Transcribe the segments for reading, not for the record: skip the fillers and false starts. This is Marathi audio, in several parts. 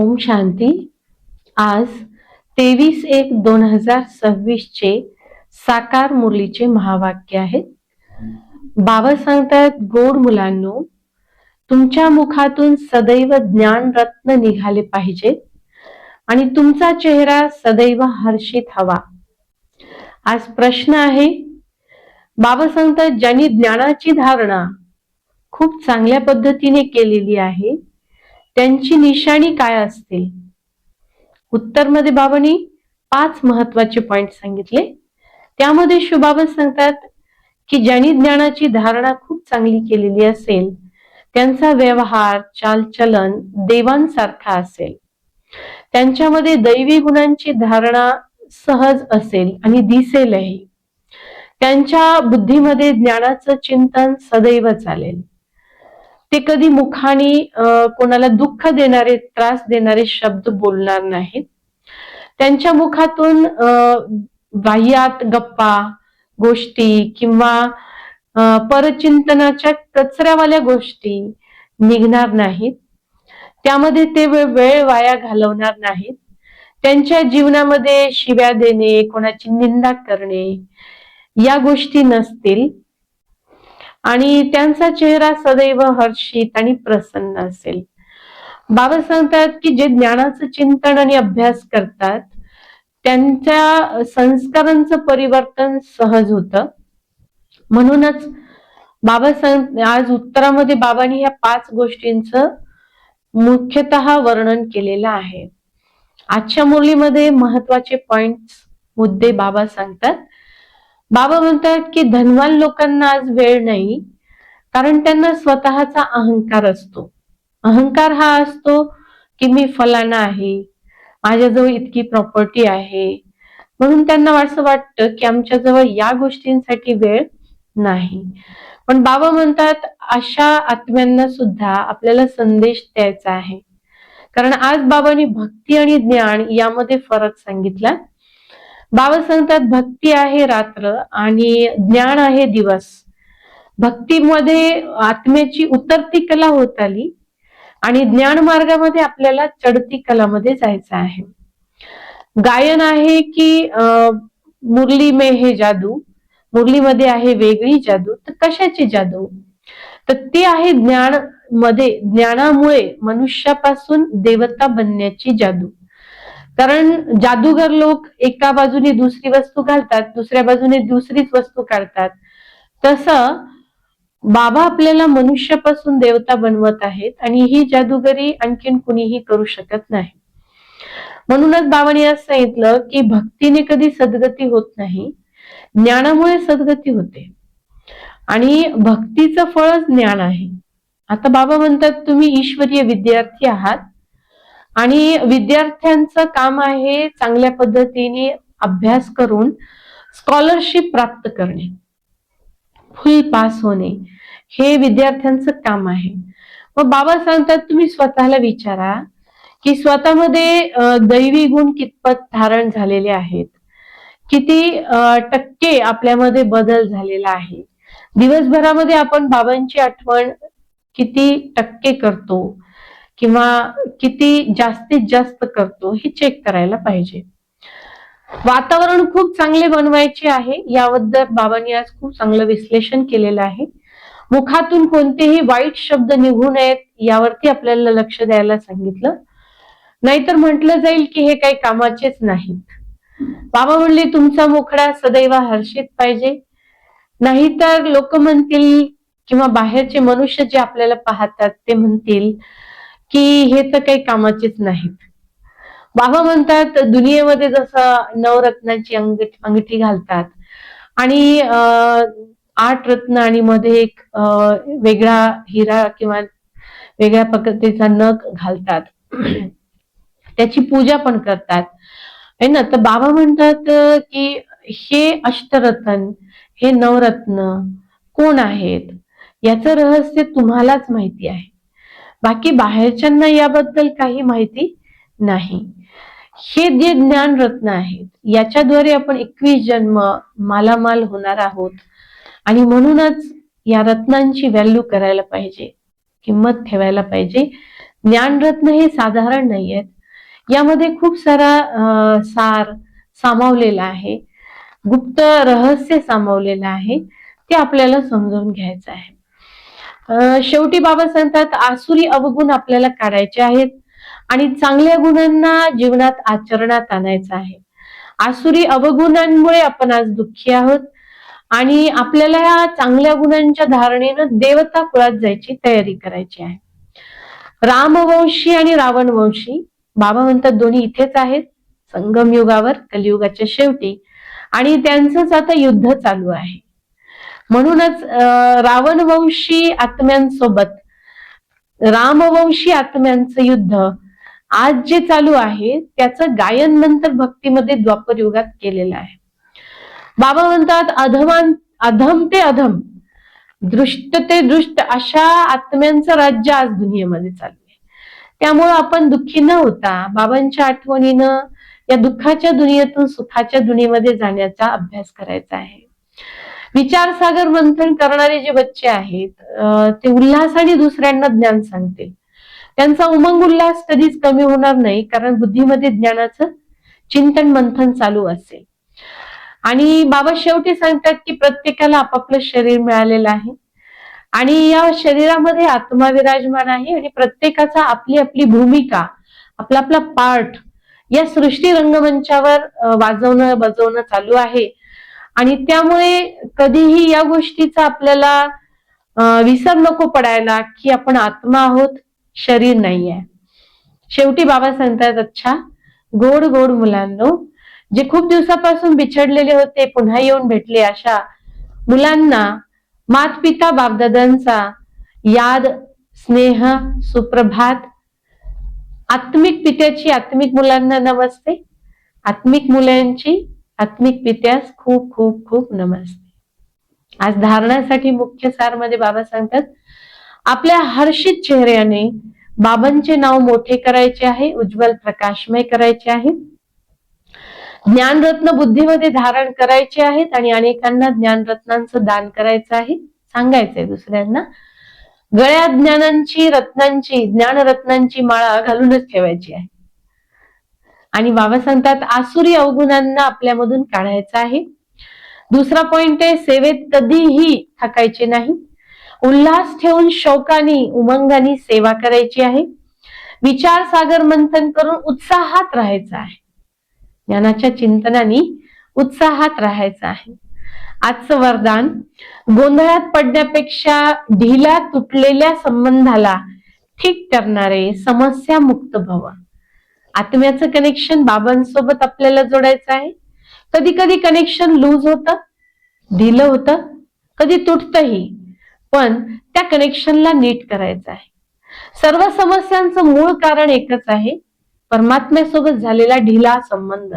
ओम शांती. आज 23/1/2026 चे साकार मुरलीचे महावाक्य आहेत. बाबा सांगतात, गोड मुलांनो, तुमच्या मुखातून सदैव ज्ञान रत्न निघाले पाहिजेत आणि तुमचा चेहरा सदैव हर्षित हवा. आज प्रश्न आहे. बाबा सांगतात, ज्यांनी ज्ञानाची धारणा खूप चांगल्या पद्धतीने केलेली आहे त्यांची निशाणी काय असतील? उत्तर मध्ये बाबांनी 5 महत्वाचे पॉइंट सांगितले. त्यामध्ये शुभाबा सांगतात की ज्यांनी ज्ञानाची धारणा खूप चांगली केलेली असेल त्यांचा व्यवहार चालचलन देवांसारखा असेल. त्यांच्यामध्ये दैवी गुणांची धारणा सहज असेल आणि दिसेलही. त्यांच्या बुद्धीमध्ये ज्ञानाचं चिंतन सदैव चालेल. ते कधी मुखाने कोणाला दुःख देणारे त्रास देणारे शब्द बोलणार नाहीत. त्यांच्या मुखातून वाह्यात गप्पा गोष्टी किंवा परचिंतनाच्या कचऱ्यावाल्या गोष्टी निघणार नाहीत. त्यामध्ये ते वेळ वाया घालवणार नाहीत. त्यांच्या जीवनामध्ये शिव्या देणे कोणाची निंदा करणे या गोष्टी नसतील आणि त्यांचा चेहरा सदैव हर्षित आणि प्रसन्न असेल. बाबा सांगतात की जे ज्ञानाचं चिंतन आणि अभ्यास करतात त्यांच्या संस्कारांचं परिवर्तन सहज होतं. म्हणूनच बाबा आज उत्तरामध्ये बाबांनी ह्या 5 गोष्टींचं मुख्यतः वर्णन केलेलं आहे. आजच्या मुरलीमध्ये महत्वाचे पॉइंट्स मुद्दे बाबा सांगतात. बाबा म्हणतात की धनवान लोकांना आज वेळ नाही, कारण त्यांना स्वतःचा अहंकार असतो. अहंकार हा असतो की मी फलाना आहे, माझ्याजवळ इतकी प्रॉपर्टी आहे, म्हणून त्यांना असं वाटतं की आमच्याजवळ या गोष्टींसाठी वेळ नाही. पण बाबा म्हणतात अशा आत्म्यांना सुद्धा आपल्याला संदेश द्यायचा आहे, कारण आज बाबांनी भक्ती आणि ज्ञान यामध्ये फरक सांगितला. बाबा सांगतात भक्ती आहे रात्र आणि ज्ञान आहे दिवस. भक्तीमध्ये आत्म्याची उतरती कला होत आली आणि ज्ञान मार्गामध्ये आपल्याला चढती कलामध्ये जायचं आहे. गायन आहे की मुरली में हे जादू, मुरलीमध्ये आहे वेगळी जादू. तर कशाची जादू? तर ती आहे ज्ञानामुळे मनुष्यापासून देवता बनण्याची जादू. कारण जादूगर लोक एका बाजूने दुसरी वस्तू घालतात, दुसऱ्या बाजूने दुसरीच वस्तू काढतात. तसं बाबा आपल्याला मनुष्यापासून देवता बनवत आहेत आणि ही जादूगरी आणखीन कुणीही करू शकत नाही. म्हणूनच बाबांनी असं सांगितलं की भक्तीने कधी सद्गती होत नाही, ज्ञानामुळे सद्गती होते आणि भक्तीचं फळच ज्ञान आहे. आता बाबा म्हणतात तुम्ही ईश्वरीय विद्यार्थी आहात आणि विद्यार्थ्यांचं काम आहे चांगल्या पद्धतीने अभ्यास करून स्कॉलरशिप प्राप्त करणे, फुल पास होणे, हे विद्यार्थ्यांचं काम आहे. मग बाबा सांगतात तुम्ही स्वतःला विचारा की स्वतःमध्ये दैवी गुण कितपत धारण झालेले आहेत, किती टक्के आपल्यामध्ये बदल झालेला आहे. दिवसभरामध्ये आपण बाबांची आठवण किती टक्के करतो किंवा किती जास्तीत जास्त करतो हे चेक करायला पाहिजे. वातावरण खूप चांगले बनवायचे आहे, याबद्दल बाबांनी आज खूप चांगलं विश्लेषण केलेलं आहे. मुखातून कोणतेही वाईट शब्द निघू नयेत यावरती आपल्याला लक्ष द्यायला सांगितलं, नाहीतर म्हटलं जाईल की हे काही कामाचेच नाहीत. बाबा म्हणले तुमचा मुखडा सदैव हर्षित पाहिजे, नाहीतर लोक म्हणतील किंवा बाहेरचे मनुष्य जे आपल्याला पाहतात ते म्हणतील की हे तर काही कामाचेच नाहीत. बाबा म्हणतात दुनियेमध्ये जसं नवरत्नाची अंगठी घालतात आणि 8 रत्न आणि मध्ये एक वेगळा हिरा किंवा वेगळ्या पद्धतीचा नख घालतात, त्याची पूजा पण करतात है ना. तर बाबा म्हणतात की हे अष्टरत्न, हे नवरत्न कोण आहेत याचं रहस्य तुम्हालाच माहिती आहे, बाकी बाहेरच्यांना याबद्दल काही माहिती नाही. हे जे ज्ञान रत्न आहेत याच्याद्वारे आपण 21 जन्म मालामाल होणार आहोत आणि म्हणूनच या रत्नांची व्हॅल्यू करायला पाहिजे, किंमत ठेवायला पाहिजे. ज्ञानरत्न हे साधारण नाहीयेत. यामध्ये खूप सारा सार सामावलेला आहे, गुप्त रहस्य सामावलेलं आहे, ते आपल्याला समजून घ्यायचं आहे. शेवटी बाबा सांगतात आसुरी अवगुण आपल्याला काढायचे आहेत आणि चांगल्या गुणांना जीवनात आचरणात आणायचं आहे. आसुरी अवगुणांमुळे आपण आज दुःखी आहोत आणि आपल्याला या चांगल्या गुणांच्या धारणेनं देवता कुळात जायची तयारी करायची आहे. रामवंशी आणि रावणवंशी बाबा म्हणतात दोन्ही इथेच आहेत, संगम युगावर, कलियुगाच्या शेवटी, आणि त्यांचंच आता युद्ध चालू आहे. म्हणूनच रावणवंशी आत्म्यांसोबत रामवंशी आत्म्यांचं युद्ध आज जे चालू आहे त्याचं गायन नंतर भक्तीमध्ये द्वापर युगात केलेलं आहे. बाबा म्हणतात अधम ते अधम, दृष्ट ते दृष्ट अशा आत्म्यांचं राज्य आज दुनियेमध्ये चालू आहे. त्यामुळं आपण दुःखी न होता बाबांच्या आठवणीनं या दुःखाच्या दुनियेतून सुखाच्या दुनियेमध्ये जाण्याचा अभ्यास करायचा आहे. विचारसागर मंथन करणारे जे बच्चे आहेत ते उल्हासाने दुसऱ्यांना ज्ञान सांगतील. त्यांचा उमंग उल्हास कधीच कमी होणार नाही, कारण बुद्धीमध्ये ज्ञानाचं चिंतन मंथन चालू असेल. आणि बाबा शेवटी सांगतात की प्रत्येकाला आपापलं शरीर मिळालेलं आहे आणि या शरीरामध्ये आत्मा विराजमान आहे आणि प्रत्येकाचा आपली आपली भूमिका, आपला आपला पार्ट या सृष्टी रंगमंचावर वाजवणं बजवणं चालू आहे. आणि त्यामुळे कधीही या गोष्टीचा आपल्याला विसर नको पडायला की आपण आत्मा आहोत, शरीर नाही आहे. शेवटी बाबा सांगतात अच्छा गोड गोड मुलांनो, जे खूप दिवसापासून बिछडलेले होते पुन्हा येऊन भेटले अशा मुलांना मात पिता बापदादांचा याद, स्नेह, सुप्रभात. आत्मिक पित्याची आत्मिक मुलांना नमस्ते, आत्मिक मुलांची आत्मिक पित्यास खूप खूप खूप नमस्ते. आज धारणासाठी मुख्य सार मध्ये बाबा सांगतात आपल्या हर्षित चेहऱ्याने बाबांचे नाव मोठे करायचे आहे, उज्ज्वल प्रकाशमय करायचे आहे. ज्ञानरत्न बुद्धीमध्ये धारण करायचे आहेत आणि अनेकांना ज्ञानरत्नांचं दान करायचं आहे, सांगायचंय दुसऱ्यांना. गळ्यात ज्ञानरत्नांची माळा घालूनच ठेवायची आहे. आणि बाबा सांगतात आसुरी अवगुणांना आपल्यामधून काढायचं आहे. दुसरा पॉइंट आहे सेवेत कधीही थकायचे नाही, उल्हास ठेवून शौकानी उमंगानी सेवा करायची आहे. विचार सागर मंथन करून उत्साहात राहायचं आहे, ज्ञानाच्या चिंतनाने उत्साहात राहायचं आहे. आजचं वरदान गोंधळात पडण्यापेक्षा ढिला तुटलेल्या संबंधाला ठीक करणारे समस्या मुक्त भव. आत्म्याचं कनेक्शन बाबांसोबत आपल्याला जोडायचं आहे. कधी कधी कनेक्शन लूज होतं, ढिलं होतं, कधी तुटतही, पण त्या कनेक्शनला नीट करायचं आहे. सर्व समस्यांचं मूळ कारण एकच आहे, परमात्म्यासोबत झालेला ढिला संबंध.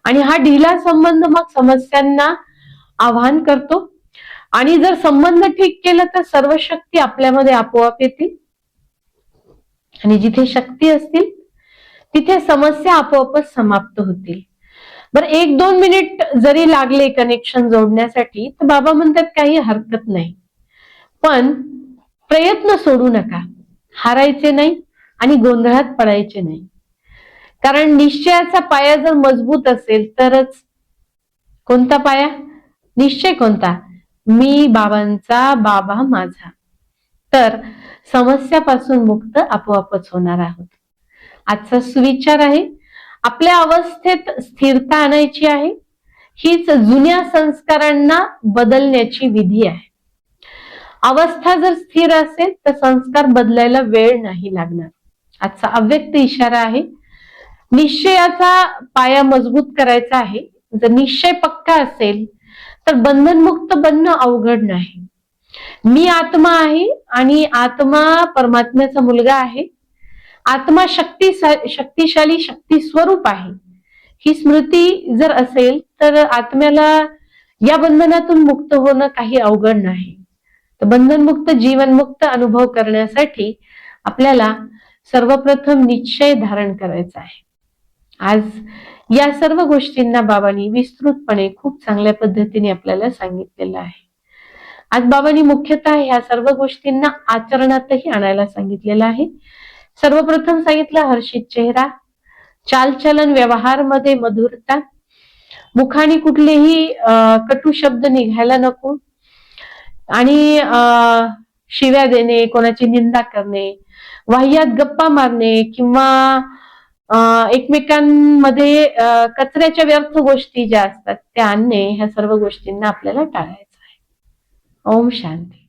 आणि हा ढिला संबंध मग समस्यांना आव्हान करतो. आणि जर संबंध ठीक केला तर सर्व शक्ती आपल्यामध्ये आपोआप येतील आणि जिथे शक्ती असतील तिथे समस्या आपोआपच समाप्त होतील. बरं 1-2 मिनिट जरी लागले कनेक्शन जोडण्यासाठी तर बाबा म्हणतात काही हरकत नाही, पण प्रयत्न सोडू नका, हारायचे नाही आणि गोंधळात पडायचे नाही. कारण निश्चयाचा पाया जर मजबूत असेल तरच. कोणता पाया? निश्चय कोणता? मी बाबांचा, बाबा माझा. तर समस्यापासून मुक्त आपोआपच होणार आहोत. आजचा सुविचार आहे आपल्या अवस्थेत स्थिरता आणायची आहे. हीच जुन्या संस्कारांना बदलण्याची विधी आहे. अवस्था जर स्थिर असेल तर संस्कार बदलायला वेळ नाही लागणार. आजचा अव्यक्त इशारा आहे. निश्चयाचा पाया मजबूत करायचा आहे. जर निश्चय पक्का असेल तर बंधनमुक्त बनणं अवघड नाही. मी आत्मा आहे आणि आत्मा परमात्म्याचा मुलगा आहे. आत्मा शक्तिशाली शक्ती स्वरूप आहे. ही स्मृती जर असेल तर आत्म्याला या बंधनातून मुक्त होणं काही अवघड नाही. तर बंधनमुक्त जीवनमुक्त अनुभव करण्यासाठी आपल्याला सर्वप्रथम निश्चय धारण करायचा आहे. आज या सर्व गोष्टींना बाबांनी विस्तृतपणे खूप चांगल्या पद्धतीने आपल्याला सांगितलेलं आहे. आज बाबांनी मुख्यतः ह्या सर्व गोष्टींना आचरणातही आणायला सांगितलेलं आहे. सर्वप्रथम सांगितलं हर्षित चेहरा, चालचलन व्यवहारमध्ये मधुरता, मुखाने कुठलेही कटू शब्द निघायला नको, आणि शिव्या देणे, कोणाची निंदा करणे, वाह्यात गप्पा मारणे किंवा एकमेकांमध्ये कचऱ्याच्या व्यर्थ गोष्टी ज्या असतात त्या आणणे, ह्या सर्व गोष्टींना आपल्याला टाळायचं आहे. ओम शांती.